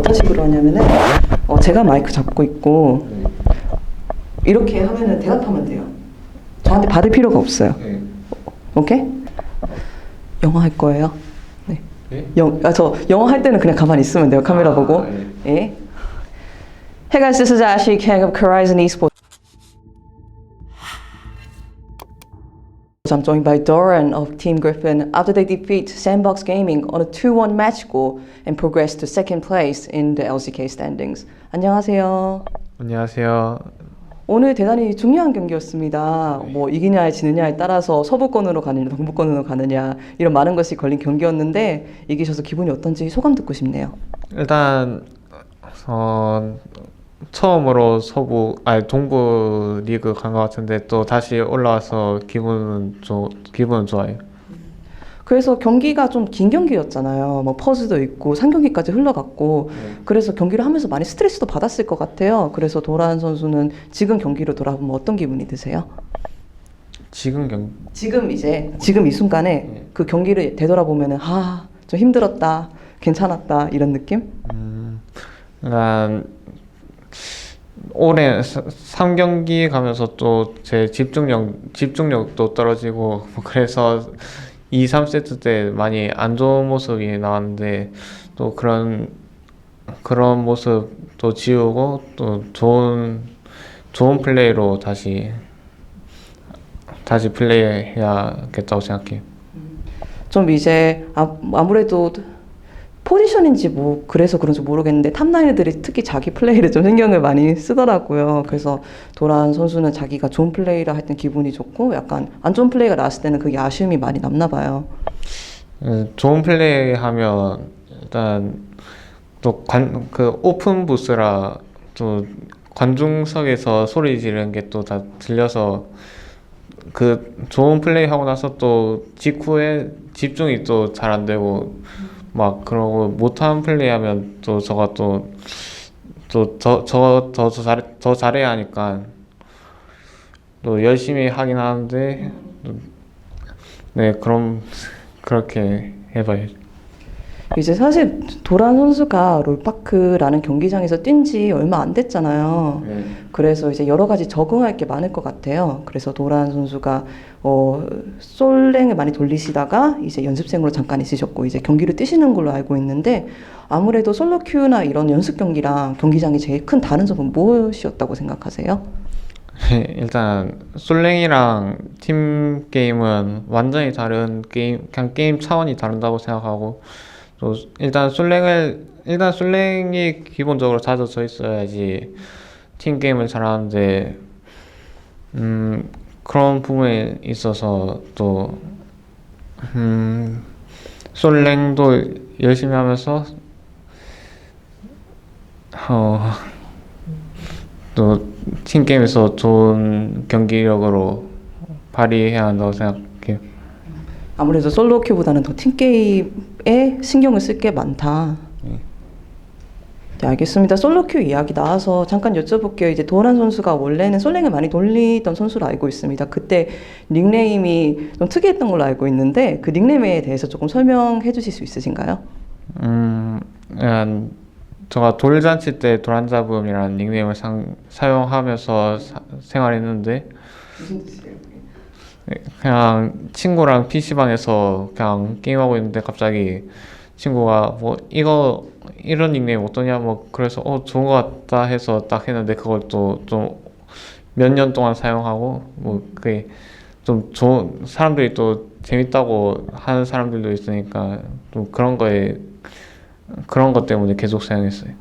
어떤 식으로 하냐면은 제가 마이크 잡고 있고 이렇게 하면은 대답하면 돼요. 저한테 받을 필요가 없어요. 오케이? 영어 할 거예요. 네. 저 영어 할 때는 그냥 가만히 있으면 돼요. 카메라 보고. 예. Hey guys, this is Ashley Kang of Horizon Esports. I'm joined by Doran of Team Griffin after they defeat Sandbox Gaming on a 2-1 match score and progress to second place in the LCK standings. 안녕하세요. 안녕하세요. 오늘 대단히 중요한 경기였습니다. 뭐 이기냐 지느냐에 따라서 서부권으로 가느냐 동부권으로 가느냐 이런 많은 것이 걸린 경기였는데 이기셔서 기분이 어떤지 소감 듣고 싶네요. 일단 처음으로 동부 리그 간 것 같은데 또 다시 올라와서 기분은 좋아요. 그래서 경기가 좀 긴 경기였잖아요. 뭐 퍼즈도 있고 3경기까지 흘러갔고 그래서 경기를 하면서 많이 스트레스도 받았을 것 같아요. 그래서 도란 선수는 지금 경기로 돌아보면 어떤 기분이 드세요? 지금 이 순간에 그 경기를 되돌아보면은 좀 힘들었다, 괜찮았다 이런 느낌? 그러니까 올해 3경기 가면서 또 제 집중력도 떨어지고 그래서 2, 3세트 때 많이 안 좋은 모습이 나왔는데 또 그런 모습도 지우고 또 좋은 플레이로 다시 플레이해야겠다고 생각해요. 좀 이제 아무래도 포지션인지 뭐 그래서 그런지 모르겠는데 탑라이너들이 특히 자기 플레이를 좀 신경을 많이 쓰더라고요. 그래서 도란 선수는 자기가 좋은 플레이를 할 땐 기분이 좋고 약간 안 좋은 플레이가 나왔을 때는 그게 아쉬움이 많이 남나 봐요. 좋은 플레이 하면 일단 또 그 오픈 부스라 또 관중석에서 소리 지르는 게 또 다 들려서 그 좋은 플레이 하고 나서 또 직후에 집중이 또 잘 안 되고 막 그러고 못한 플레이하면 또 저가 또 더 잘해야 하니까 또 열심히 하긴 하는데 네 그럼 그렇게 해봐야죠. 이제 사실 도란 선수가 롤파크라는 경기장에서 뛴 지 얼마 안 됐잖아요. 그래서 이제 여러 가지 적응할 게 많을 것 같아요. 그래서 도란 선수가 솔랭을 많이 돌리시다가 이제 연습생으로 잠깐 있으셨고 이제 경기를 뛰시는 걸로 알고 있는데 아무래도 솔로 큐나 이런 연습 경기랑 경기장이 제일 큰 다른 점은 무엇이었다고 생각하세요? 일단 솔랭이랑 팀 게임은 완전히 다른 게임, 그냥 게임 차원이 다르다고 생각하고 또 일단 솔랭이 기본적으로 다져져 있어야지 팀 게임을 잘하는데 그런 부분에 있어서 또 솔랭도 열심히 하면서 또 팀 게임에서 좋은 경기력으로 발휘해야 한다고 생각해요. 아무래도 솔로 큐보다는 더 팀 게임에 신경을 쓸 게 많다. 네, 알겠습니다. 솔로 큐 이야기 나와서 잠깐 여쭤볼게요. 이제 도란 선수가 원래는 솔랭을 많이 돌리던 선수로 알고 있습니다. 그때 닉네임이 좀 특이했던 걸로 알고 있는데 그 닉네임에 대해서 조금 설명해 주실 수 있으신가요? 제가 돌잔치 때 도란잡음이라는 닉네임을 사용하면서 생활했는데 무슨 뜻이에요? 그냥 친구랑 PC방에서 그냥 게임하고 있는데 갑자기 친구가 뭐 이런 닉네임 어떠냐 뭐 그래서 좋은 것 같다 해서 딱 했는데 그걸 또 좀 몇 년 동안 사용하고 뭐 그게 좀 좋은 사람들이 또 재밌다고 하는 사람들도 있으니까 좀 그런 것 때문에 계속 사용했어요.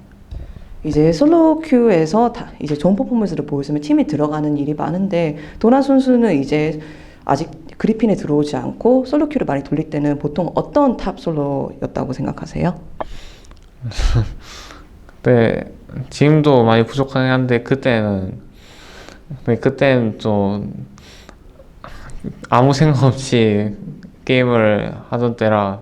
이제 솔로 큐에서 이제 좋은 퍼포먼스를 보였으면 팀이 들어가는 일이 많은데 도란 선수는 이제 아직 그리핀에 들어오지 않고 솔로 큐를 많이 돌릴 때는 보통 어떤 탑 솔로였다고 생각하세요? 네, 지금도 많이 부족하긴 한데 그때는 좀 아무 생각 없이 게임을 하던 때라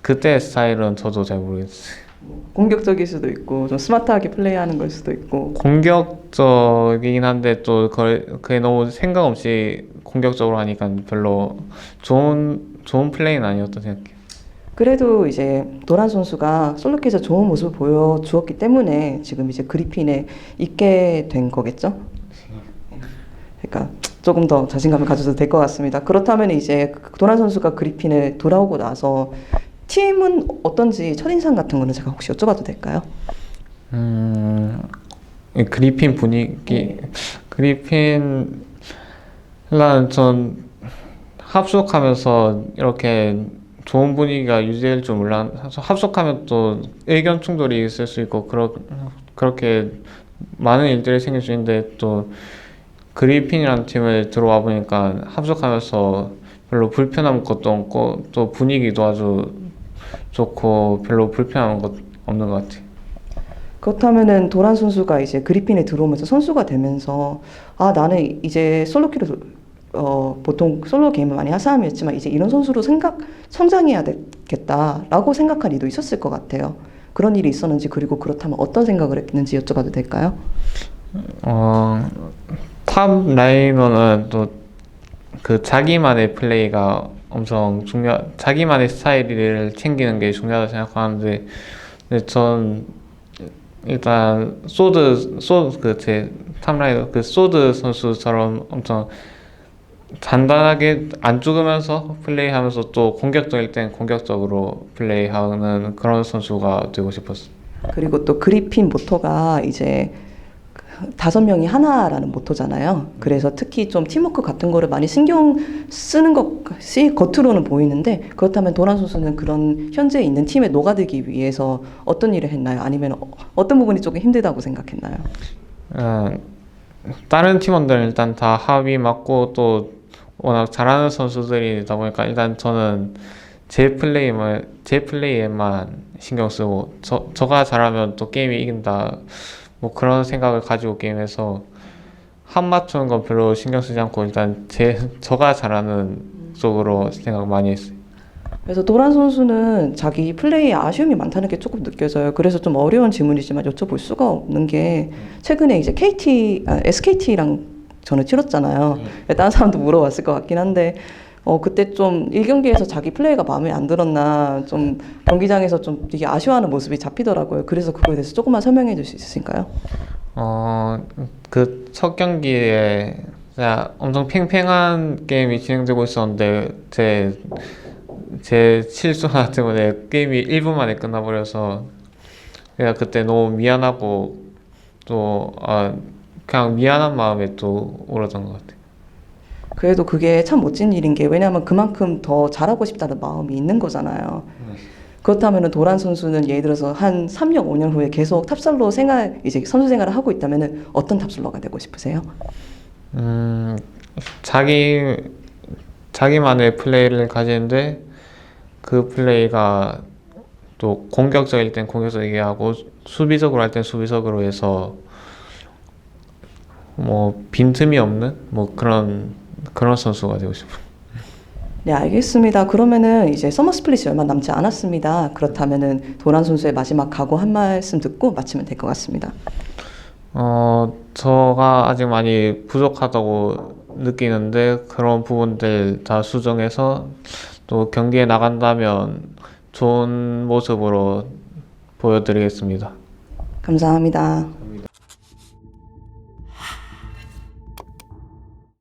그때 스타일은 저도 잘 모르겠어요. 공격적일 수도 있고 좀 스마트하게 플레이하는 걸 수도 있고 공격적이긴 한데 또 그게 너무 생각 없이 공격적으로 하니까 별로 좋은 플레이는 아니었다 생각해요. 그래도 이제 도란 선수가 솔로키에서 좋은 모습을 보여주었기 때문에 지금 이제 그리핀에 있게 된 거겠죠? 그러니까 조금 더 자신감을 가져도 될 것 같습니다. 그렇다면 이제 도란 선수가 그리핀에 돌아오고 나서 팀은 어떤지 첫인상 같은 거는 제가 혹시 여쭤봐도 될까요? 이 그리핀 분위기, 그리핀, 일단 전 합숙하면서 이렇게 좋은 분위기가 유지될 줄 몰랐, 합숙하면 또 의견 충돌이 있을 수 있고, 그렇게 많은 일들이 생길 수 있는데, 또 그리핀이라는 팀을 들어와 보니까 합숙하면서 별로 불편한 것도 없고, 또 분위기도 아주 좋고, 별로 불편한 것 없는 것 같아요. 그렇다면은 도란 선수가 이제 그리핀에 들어오면서 선수가 되면서 아 나는 이제 솔로키로 보통 솔로 게임을 많이 한 사람이었지만 이제 이런 선수로 성장해야 되겠다라고 생각한 이도 있었을 것 같아요. 그런 일이 있었는지 그리고 그렇다면 어떤 생각을 했는지 여쭤봐도 될까요? 탑 라이너는 또 그 자기만의 플레이가 엄청 자기만의 스타일을 챙기는 게 중요하다고 생각하는데, 근데 전 일단 제 탑라이너 그 소드 선수처럼 엄청 단단하게 안 죽으면서 플레이하면서 또 공격적일 땐 공격적으로 플레이하는 그런 선수가 되고 싶었어요. 그리고 또 그리핀 모토가 이제 5명이 하나라는 모토잖아요. 그래서 특히 좀 팀워크 같은 거를 많이 신경 쓰는 것이 겉으로는 보이는데 그렇다면 도란 선수는 그런 현재 있는 팀에 녹아들기 위해서 어떤 일을 했나요? 아니면 어떤 부분이 조금 힘들다고 생각했나요? 어, 다른 팀원들은 일단 다 합이 맞고 또 워낙 잘하는 선수들이다 보니까 일단 저는 제 플레이에만 신경 쓰고 저가 잘하면 또 게임이 이긴다 뭐 그런 생각을 가지고 게임해서 합 맞추는 건 별로 신경 쓰지 않고 일단 저가 잘하는 쪽으로 생각 많이 했어요. 그래서 도란 선수는 자기 플레이에 아쉬움이 많다는 게 조금 느껴져요. 그래서 좀 어려운 질문이지만 여쭤볼 수가 없는 게 최근에 이제 SKT랑 저는 치렀잖아요. 다른 사람도 물어봤을 것 같긴 한데 그때 좀 1경기에서 자기 플레이가 마음에 안 들었나 좀 경기장에서 좀 되게 아쉬워하는 모습이 잡히더라고요. 그래서 그거에 대해서 조금만 설명해 줄 수 있으실까요? 그 첫 경기에 진짜 엄청 팽팽한 게임이 진행되고 있었는데 제 실수 하나 때문에 게임이 1분 만에 끝나버려서 그냥 그때 너무 미안하고 또 그냥 미안한 마음에 또 울었던 것 같아요. 그래도 그게 참 멋진 일인 게 왜냐하면 그만큼 더 잘하고 싶다는 마음이 있는 거잖아요. 그렇다면 도란 선수는 예를 들어서 한 3년, 5년 후에 계속 탑솔로 이제 선수 생활을 하고 있다면 어떤 탑솔러가 되고 싶으세요? 자기만의 플레이를 가지는데 그 플레이가 또 공격적일 땐 공격적이게 하고 수비적으로 할 땐 수비적으로 해서 뭐 빈틈이 없는 뭐 그런 선수가 되고 싶어요. 네, 알겠습니다. 그러면은 이제 서머 스플릿이 얼마 남지 않았습니다. 그렇다면은 도란 선수의 마지막 각오 한 말씀 듣고 마치면 될 것 같습니다. 저가 아직 많이 부족하다고 느끼는데 그런 부분들 다 수정해서 또 경기에 나간다면 좋은 모습으로 보여드리겠습니다. 감사합니다.